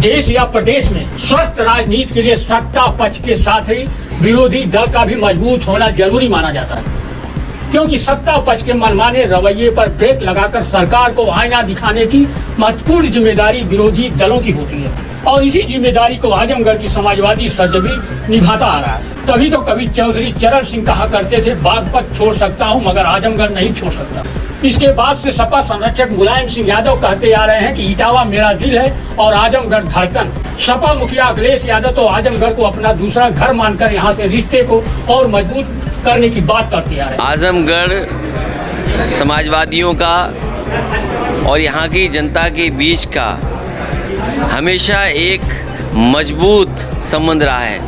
देश या प्रदेश में स्वस्थ राजनीति के लिए सत्ता पक्ष के साथ ही विरोधी दल का भी मजबूत होना जरूरी माना जाता है, क्योंकि सत्ता पक्ष के मनमाने रवैये पर ब्रेक लगाकर सरकार को आईना दिखाने की महत्वपूर्ण जिम्मेदारी विरोधी दलों की होती है और इसी जिम्मेदारी को आजमगढ़ की समाजवादी सरजमी निभाता आ रहा है। तभी तो कवि चौधरी चरण सिंह कहा करते थे, बागपत छोड़ सकता हूं मगर आजमगढ़ नहीं छोड़ सकता। इसके बाद से सपा संरक्षक मुलायम सिंह यादव कहते आ रहे हैं कि इटावा मेरा दिल है और आजमगढ़ धड़कन। सपा मुखिया अखिलेश यादव तो आजमगढ़ को अपना दूसरा घर मानकर यहाँ से रिश्ते को और मजबूत करने की बात करते आ रहे हैं। आजमगढ़ समाजवादियों का और यहाँ की जनता के बीच का हमेशा एक मजबूत संबंध रहा है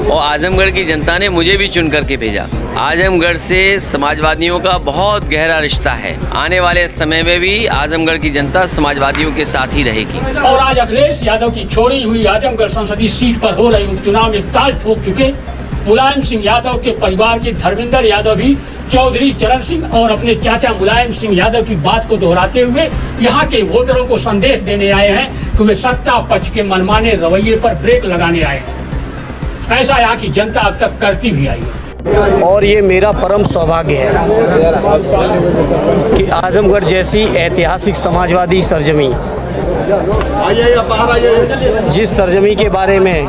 और आजमगढ़ की जनता ने मुझे भी चुन करके भेजा। आजमगढ़ से समाजवादियों का बहुत गहरा रिश्ता है। आने वाले समय में भी आजमगढ़ की जनता समाजवादियों के साथ ही रहेगी। और आज अखिलेश यादव की छोड़ी हुई आजमगढ़ संसदीय सीट पर हो रहे उपचुनाव में ताल ठोक चुके मुलायम सिंह यादव के परिवार के धर्मेंद्र यादव भी चौधरी चरण सिंह और अपने चाचा मुलायम सिंह यादव की बात को दोहराते हुए यहाँ के वोटरों को संदेश देने आए हैं कि वे सत्ता पक्ष के मनमाने रवैये पर ब्रेक लगाने आए। ऐसा यहाँ की जनता अब तक करती भी आई है। और ये मेरा परम सौभाग्य है कि आजमगढ़ जैसी ऐतिहासिक समाजवादी सरजमी, जिस सरजमी के बारे में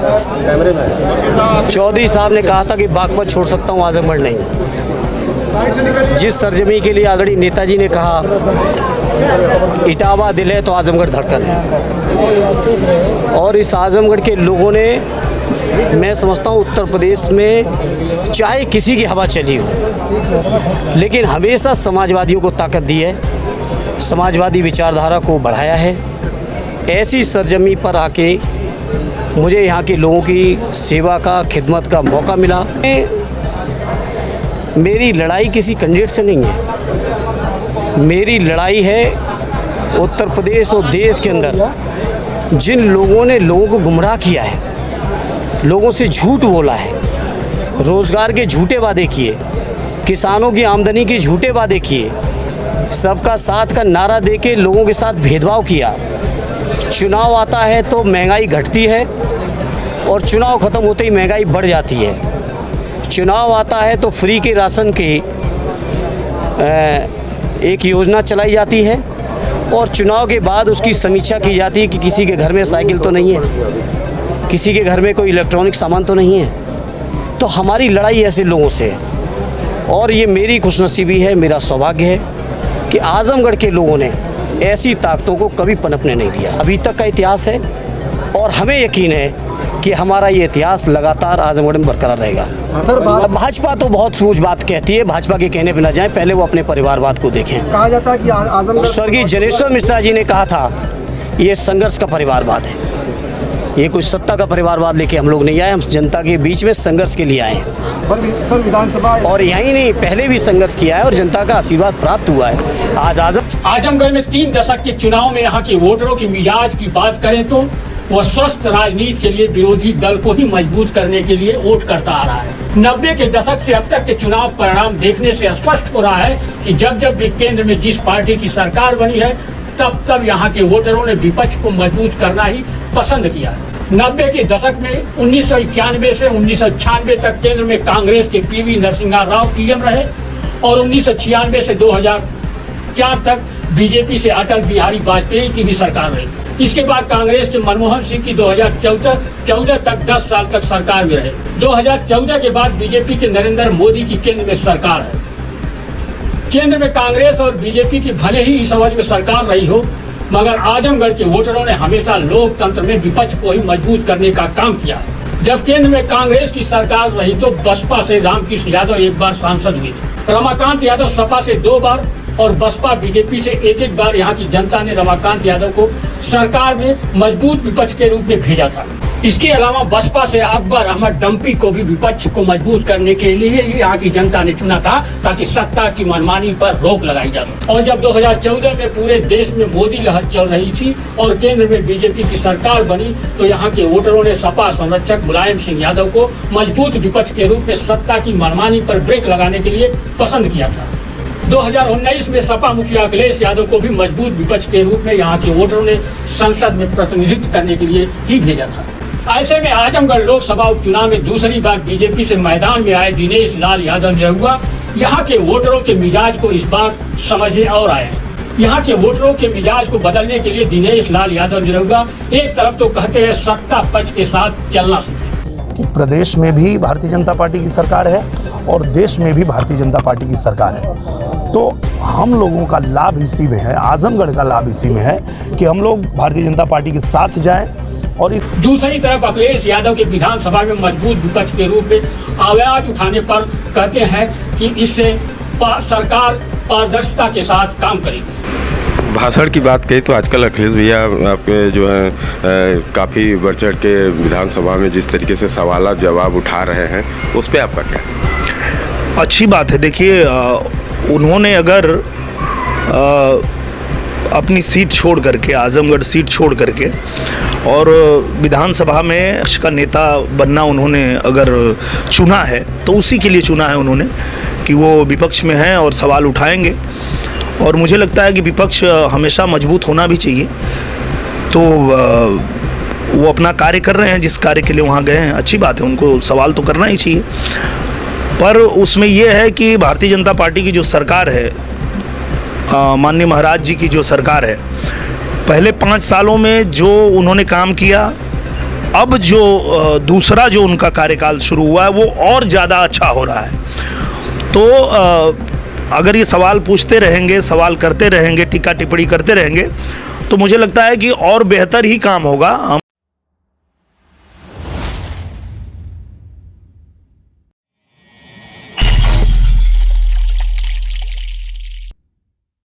चौधरी साहब ने कहा था कि बागपत छोड़ सकता हूँ आजमगढ़ नहीं, जिस सरजमी के लिए आदरणीय नेताजी ने कहा इटावा दिल है तो आजमगढ़ धड़कन है, और इस आजमगढ़ के लोगों ने, मैं समझता हूँ उत्तर प्रदेश में चाहे किसी की हवा चली हो लेकिन हमेशा समाजवादियों को ताकत दी है, समाजवादी विचारधारा को बढ़ाया है। ऐसी सरजमी पर आके मुझे यहाँ के लोगों की सेवा का, खिदमत का मौका मिला। मेरी लड़ाई किसी कैंडिडेट से नहीं है, मेरी लड़ाई है उत्तर प्रदेश और देश के अंदर जिन लोगों ने लोगों को गुमराह किया है, लोगों से झूठ बोला है, रोज़गार के झूठे वादे किए, किसानों की आमदनी के झूठे वादे किए, सबका साथ का नारा देके लोगों के साथ भेदभाव किया। चुनाव आता है तो महंगाई घटती है और चुनाव ख़त्म होते ही महंगाई बढ़ जाती है। चुनाव आता है तो फ्री के राशन के एक योजना चलाई जाती है और चुनाव के बाद उसकी समीक्षा की जाती है कि किसी के घर में साइकिल तो नहीं है, किसी के घर में कोई इलेक्ट्रॉनिक सामान तो नहीं है। तो हमारी लड़ाई ऐसे लोगों से है और ये मेरी खुशनसीबी है, मेरा सौभाग्य है कि आजमगढ़ के लोगों ने ऐसी ताकतों को कभी पनपने नहीं दिया। अभी तक का इतिहास है और हमें यकीन है कि हमारा ये इतिहास लगातार आजमगढ़ में बरकरार रहेगा। सर, भाजपा तो बहुत सूझ बात कहती है, भाजपा के कहने पर न जाएं, पहले वो अपने परिवारवाद को देखें। कहा जाता है कि आजमगढ़, स्वर्गीय जनेश्वर मिश्रा जी ने कहा था ये संघर्ष का परिवारवाद है, ये कोई सत्ता का परिवारवाद लेके हम लोग नहीं आए, हम जनता के बीच में संघर्ष के लिए आए हैं। सर, विधानसभा और यही नहीं, पहले भी संघर्ष किया है और जनता का आशीर्वाद प्राप्त हुआ है। आज आजमगढ़ में 3 दशक के चुनाव में यहाँ के वोटरों की मिजाज की बात करें तो वह स्वस्थ राजनीति के लिए विरोधी दल को ही मजबूत करने के लिए वोट करता आ रहा है। 90 के दशक से अब तक के चुनाव परिणाम देखने से स्पष्ट हो रहा है कि जब जब भी केंद्र में जिस पार्टी की सरकार बनी है तब तब यहाँ के वोटरों ने विपक्ष को मजबूत करना ही पसंद किया है। 90 के दशक में 1991 से 1996 तक केंद्र में कांग्रेस के पीवी नरसिम्हा राव पीएम रहे और 1996 से 2004 तक बीजेपी से अटल बिहारी वाजपेयी की भी सरकार रही। इसके बाद कांग्रेस के मनमोहन सिंह की 2014 तक 10 साल तक सरकार में रहे। 2014 के बाद बीजेपी के नरेंद्र मोदी की केंद्र में सरकार है। केंद्र में कांग्रेस और बीजेपी की भले ही इस अवधि में सरकार रही हो मगर आजमगढ़ के वोटरों ने हमेशा लोकतंत्र में विपक्ष को ही मजबूत करने का काम किया। जब केंद्र में कांग्रेस की सरकार रही तो बसपा से रामकृष्ण यादव एक बार सांसद हुए थे, रमाकांत यादव सपा से 2 बार और बसपा बीजेपी से एक बार यहाँ की जनता ने रमाकांत यादव को सरकार में मजबूत विपक्ष के रूप में भेजा था। इसके अलावा बसपा से अकबर अहमद डंपी को भी विपक्ष को मजबूत करने के लिए यहाँ की जनता ने चुना था ताकि सत्ता की मनमानी पर रोक लगाई जा सके। और जब 2014 में पूरे देश में मोदी लहर चल रही थी और केंद्र में बीजेपी की सरकार बनी तो यहाँ के वोटरों ने सपा संरक्षक मुलायम सिंह यादव को मजबूत विपक्ष के रूप में सत्ता की मनमानी पर ब्रेक लगाने के लिए पसंद किया था। 2019 में सपा मुखिया अखिलेश यादव को भी मजबूत विपक्ष के रूप में यहाँ के वोटरों ने संसद में प्रतिनिधित्व करने के लिए ही भेजा था। ऐसे में आजमगढ़ लोकसभा उपचुनाव में दूसरी बार बीजेपी से मैदान में आए दिनेश लाल यादव निरहुआ यहाँ के वोटरों के मिजाज को इस बार समझे और आए। यहाँ के वोटरों के मिजाज को बदलने के लिए दिनेश लाल यादव निरहुआ एक तरफ तो कहते हैं सत्ता पक्ष के साथ चलना सीखे कि प्रदेश में भी भारतीय जनता पार्टी की सरकार है और देश में भी भारतीय जनता पार्टी की सरकार है, तो हम लोगों का लाभ इसी में है, आजमगढ़ का लाभ इसी में है कि हम लोग भारतीय जनता पार्टी के साथ जाएं। और इस दूसरी तरफ अखिलेश यादव के विधानसभा में मजबूत विपक्ष के रूप में आवाज उठाने पर कहते हैं कि इससे सरकार पारदर्शिता के साथ काम करेगी। भाषण की बात कही तो आजकल अखिलेश भैया आपके जो है काफ़ी बढ़ चढ़ के विधानसभा में जिस तरीके से सवाल जवाब उठा रहे हैं, उस पर आपका क्या? अच्छी बात है। देखिए, उन्होंने अगर अपनी सीट छोड़ करके, आजमगढ़ सीट छोड़ करके और विधानसभा में पक्ष का नेता बनना उन्होंने अगर चुना है तो उसी के लिए चुना है उन्होंने कि वो विपक्ष में हैं और सवाल उठाएंगे। और मुझे लगता है कि विपक्ष हमेशा मजबूत होना भी चाहिए। तो वो अपना कार्य कर रहे हैं, जिस कार्य के लिए वहाँ गए हैं, अच्छी बात है, उनको सवाल तो करना ही चाहिए। पर उसमें ये है कि भारतीय जनता पार्टी की जो सरकार है, माननीय महाराज जी की जो सरकार है, पहले 5 सालों में जो उन्होंने काम किया, अब जो दूसरा जो उनका कार्यकाल शुरू हुआ है वो और ज़्यादा अच्छा हो रहा है। तो अगर ये सवाल पूछते रहेंगे, सवाल करते रहेंगे, टीका टिप्पणी करते रहेंगे, तो मुझे लगता है कि और बेहतर ही काम होगा।